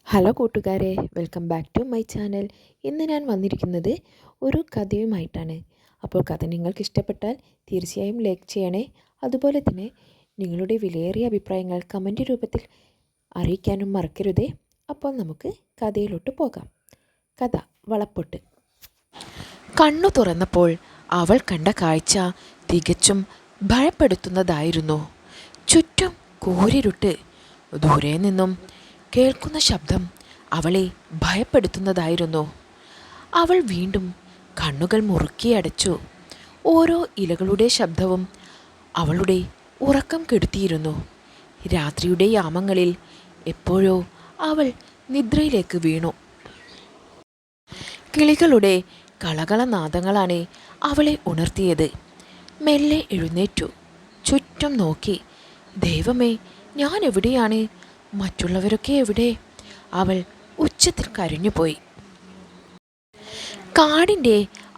Hello കൂട്ടുകാരെ, welcome back to my channel. ഇന്ന് ഞാൻ വന്നിരിക്കുന്നത് ഒരു കഥയുമായിട്ടാണ്. അപ്പോൾ കഥ നിങ്ങൾക്ക് ഇഷ്ടപ്പെട്ടാൽ തീർച്ചയായും ലൈക്ക് ചെയ്യണേ. അതുപോലെ തന്നെ നിങ്ങളുടെ വിലയേറിയ അഭിപ്രായങ്ങൾ കമൻറ്റ് രൂപത്തിൽ അറിയിക്കാനും മറക്കരുതേ. അപ്പോൾ നമുക്ക് കഥയിലോട്ട് പോകാം. കഥ വളപ്പൊട്ട്. കണ്ണു തുറന്നപ്പോൾ അവൾ കണ്ട കാഴ്ച തികച്ചും ഭയപ്പെടുത്തുന്നതായിരുന്നു. ചുറ്റും കൂരിരുട്ട്. ദൂരെ നിന്നും കേൾക്കുന്ന ശബ്ദം അവളെ ഭയപ്പെടുത്തുന്നതായിരുന്നു. അവൾ വീണ്ടും കണ്ണുകൾ മുറുക്കിയടച്ചു. ഓരോ ഇലകളുടെ ശബ്ദവും അവളുടെ ഉറക്കം കെടുത്തിയിരുന്നു. രാത്രിയുടെ യാമങ്ങളിൽ എപ്പോഴോ അവൾ നിദ്രയിലേക്ക് വീണു. കിളികളുടെ കളകളനാദങ്ങളാണ് അവളെ ഉണർത്തിയത്. മെല്ലെ എഴുന്നേറ്റു. ചുറ്റും നോക്കി. ദൈവമേ, ഞാൻ എവിടെയാണ്? മറ്റുള്ളവരൊക്കെ എവിടെ? അവൾ ഉച്ചത്തിൽ കരഞ്ഞുപോയി. കാടിൻ്റെ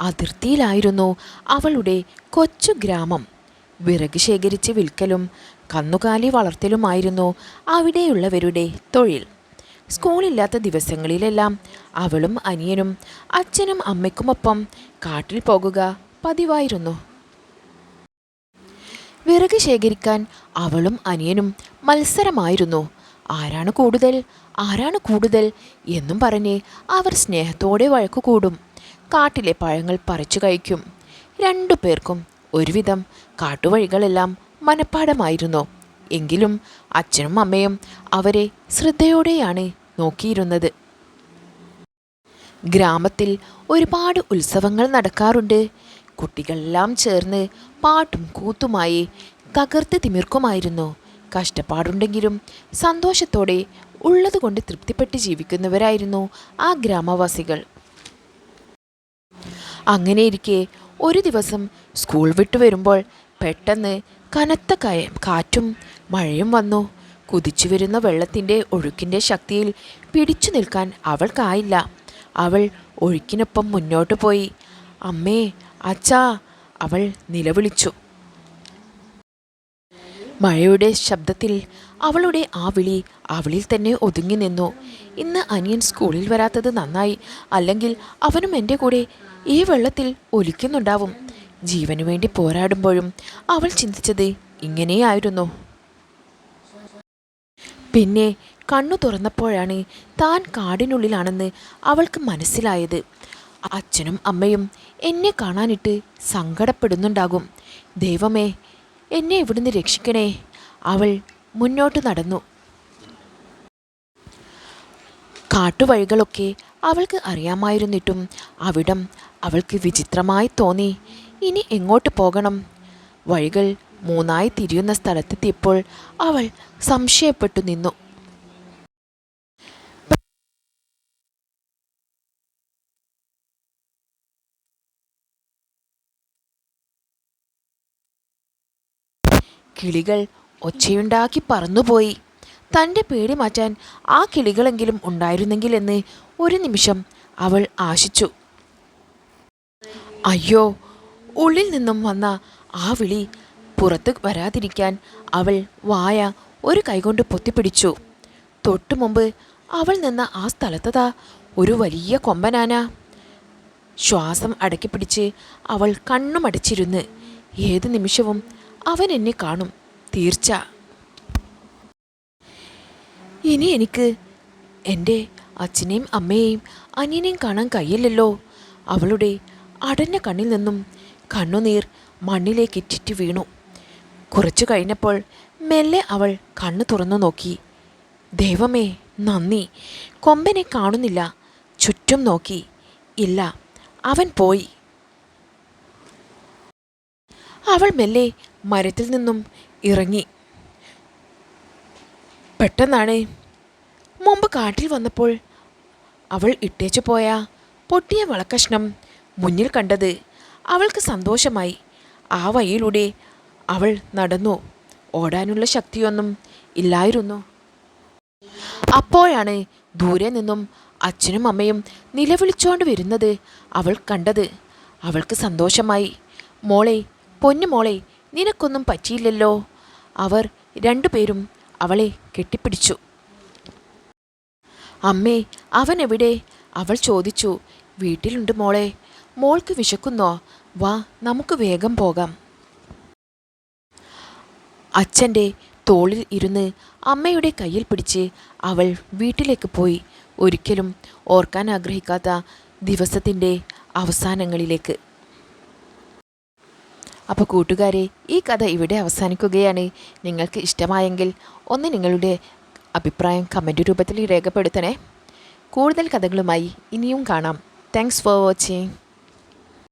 അതിർത്തിയിലായിരുന്നു അവളുടെ കൊച്ചു ഗ്രാമം. വിറക് ശേഖരിച്ച് വിൽക്കലും കന്നുകാലി വളർത്തലുമായിരുന്നു അവിടെയുള്ളവരുടെ തൊഴിൽ. സ്കൂളില്ലാത്ത ദിവസങ്ങളിലെല്ലാം അവളും അനിയനും അച്ഛനും അമ്മയ്ക്കുമൊപ്പം കാട്ടിൽ പോകുക പതിവായിരുന്നു. വിറക് ശേഖരിക്കാൻ അവളും അനിയനും മത്സരമായിരുന്നു. ആരാണ് കൂടുതൽ, ആരാണ് കൂടുതൽ എന്നും പറഞ്ഞ് അവർ സ്നേഹത്തോടെ വഴക്കു കൂടും. കാട്ടിലെ പഴങ്ങൾ പറിച്ചു കഴിക്കും. രണ്ടു പേർക്കും ഒരുവിധം കാട്ടുവഴികളെല്ലാം മനഃപ്പാടമായിരുന്നു. എങ്കിലും അച്ഛനും അമ്മയും അവരെ ശ്രദ്ധയോടെയാണ് നോക്കിയിരുന്നത്. ഗ്രാമത്തിൽ ഒരുപാട് ഉത്സവങ്ങൾ നടക്കാറുണ്ട്. കുട്ടികളെല്ലാം ചേർന്ന് പാട്ടും കൂത്തുമായി തകർത്ത് തിമിർക്കുമായിരുന്നു. കഷ്ടപ്പാടുണ്ടെങ്കിലും സന്തോഷത്തോടെ ഉള്ളതുകൊണ്ട് തൃപ്തിപ്പെട്ട് ജീവിക്കുന്നവരായിരുന്നു ആ ഗ്രാമവാസികൾ. അങ്ങനെയിരിക്കെ ഒരു ദിവസം സ്കൂൾ വിട്ടു വരുമ്പോൾ പെട്ടെന്ന് കനത്ത കാറ്റും മഴയും വന്നു. കുതിച്ചു വരുന്ന വെള്ളത്തിൻ്റെ ഒഴുക്കിൻ്റെ ശക്തിയിൽ പിടിച്ചു നിൽക്കാൻ അവൾക്കായില്ല. അവൾ ഒഴുക്കിനൊപ്പം മുന്നോട്ട് പോയി. അമ്മേ, അച്ഛാ, അവൾ നിലവിളിച്ചു. മഴയുടെ ശബ്ദത്തിൽ അവളുടെ ആ വിളി അവളിൽ തന്നെ ഒതുങ്ങി നിന്നു. ഇന്ന് അനിയൻ സ്കൂളിൽ വരാത്തത് നന്നായി, അല്ലെങ്കിൽ അവനും എൻ്റെ കൂടെ ഈ വെള്ളത്തിൽ ഒലിക്കുന്നുണ്ടാവും. ജീവനു വേണ്ടി പോരാടുമ്പോഴും അവൾ ചിന്തിച്ചത് ഇങ്ങനെയായിരുന്നു. പിന്നെ കണ്ണു തുറന്നപ്പോഴാണ് താൻ കാടിനുള്ളിലാണെന്ന് അവൾക്ക് മനസ്സിലായത്. അച്ഛനും അമ്മയും എന്നെ കാണാനിട്ട് സങ്കടപ്പെടുന്നുണ്ടാകും. ദൈവമേ, എന്നെ ഇവിടുന്ന് രക്ഷിക്കണേ. അവൾ മുന്നോട്ട് നടന്നു. കാട്ടുവഴികളൊക്കെ അവൾക്ക് അറിയാമായിരുന്നിട്ടും അവിടം അവൾക്ക് വിചിത്രമായി തോന്നി. ഇനി എങ്ങോട്ട് പോകണം? വഴികൾ മൂന്നായി തിരിയുന്ന സ്ഥലത്തെത്തിയപ്പോൾ അവൾ സംശയപ്പെട്ടു നിന്നു. കിളികൾ ഒച്ചയുണ്ടാക്കി പറന്നുപോയി. തൻ്റെ പേടി മാറ്റാൻ ആ കിളികളെങ്കിലും ഉണ്ടായിരുന്നെങ്കിലെന്ന് ഒരു നിമിഷം അവൾ ആശിച്ചു. അയ്യോ! ഉള്ളിൽ നിന്നും വന്ന ആ വിളി പുറത്ത് വരാതിരിക്കാൻ അവൾ വായ ഒരു കൈകൊണ്ട് പൊത്തിപ്പിടിച്ചു. തൊട്ടു മുമ്പ് അവൾ നിന്ന ആ സ്ഥലത്തതാ ഒരു വലിയ കൊമ്പനാന. ശ്വാസം അടക്കിപ്പിടിച്ച് അവൾ കണ്ണുമടച്ചിരുന്ന്. ഏത് നിമിഷവും അവൻ എന്നെ കാണും, തീർച്ച. ഇനി എനിക്ക് എൻ്റെ അച്ഛനെയും അമ്മയെയും അനിയനെയും കാണാൻ കഴിയില്ലല്ലോ. അവളുടെ അടഞ്ഞ കണ്ണിൽ നിന്നും കണ്ണുനീർ മണ്ണിലേക്ക് ഇറ്റിറ്റ് വീണു. കുറച്ചു കഴിഞ്ഞപ്പോൾ മെല്ലെ അവൾ കണ്ണു തുറന്നു നോക്കി. ദൈവമേ, നന്ദി. കൊമ്പനെ കാണുന്നില്ല. ചുറ്റും നോക്കി. ഇല്ല, അവൻ പോയി. അവൾ മെല്ലെ മരത്തിൽ നിന്നും ഇറങ്ങി. പെട്ടെന്നാണ് മുമ്പ് കാട്ടിൽ വന്നപ്പോൾ അവൾ ഇട്ടേച്ചു പോയ പൊട്ടിയ വളക്കഷ്ണം മുന്നിൽ കണ്ടത്. അവൾക്ക് സന്തോഷമായി. ആ വഴിയിലൂടെ അവൾ നടന്നു. ഓടാനുള്ള ശക്തിയൊന്നും ഇല്ലായിരുന്നു. അപ്പോഴാണ് ദൂരെ നിന്നും അച്ഛനും അമ്മയും നിലവിളിച്ചോണ്ട് വരുന്നത് അവൾ കണ്ടത്. അവൾക്ക് സന്തോഷമായി. മോളെ, പൊന്നു മോളെ, നിനക്കൊന്നും പറ്റിയില്ലല്ലോ. അവർ രണ്ടുപേരും അവളെ കെട്ടിപ്പിടിച്ചു. അമ്മേ, അവൻ എവിടെ? അവൾ ചോദിച്ചു. വീട്ടിലുണ്ട് മോളെ. മോൾക്ക് വിശക്കുന്നോ? വാ, നമുക്ക് വേഗം പോകാം. അച്ഛൻ്റെ തോളിൽ ഇരുന്ന് അമ്മയുടെ കയ്യിൽ പിടിച്ച് അവൾ വീട്ടിലേക്ക് പോയി. ഒരിക്കലും ഓർക്കാൻ ആഗ്രഹിക്കാത്ത ദിവസത്തിൻ്റെ അവസാനങ്ങളിലേക്ക്. അപ്പോൾ കൂട്ടുകാരെ, ഈ കഥ ഇവിടെ അവസാനിക്കുകയാണ്. നിങ്ങൾക്ക് ഇഷ്ടമായെങ്കിൽ ഒന്ന് നിങ്ങളുടെ അഭിപ്രായം കമൻറ്റ് രൂപത്തിൽ രേഖപ്പെടുത്തണേ. കൂടുതൽ കഥകളുമായി ഇനിയും കാണാം. Thanks for watching.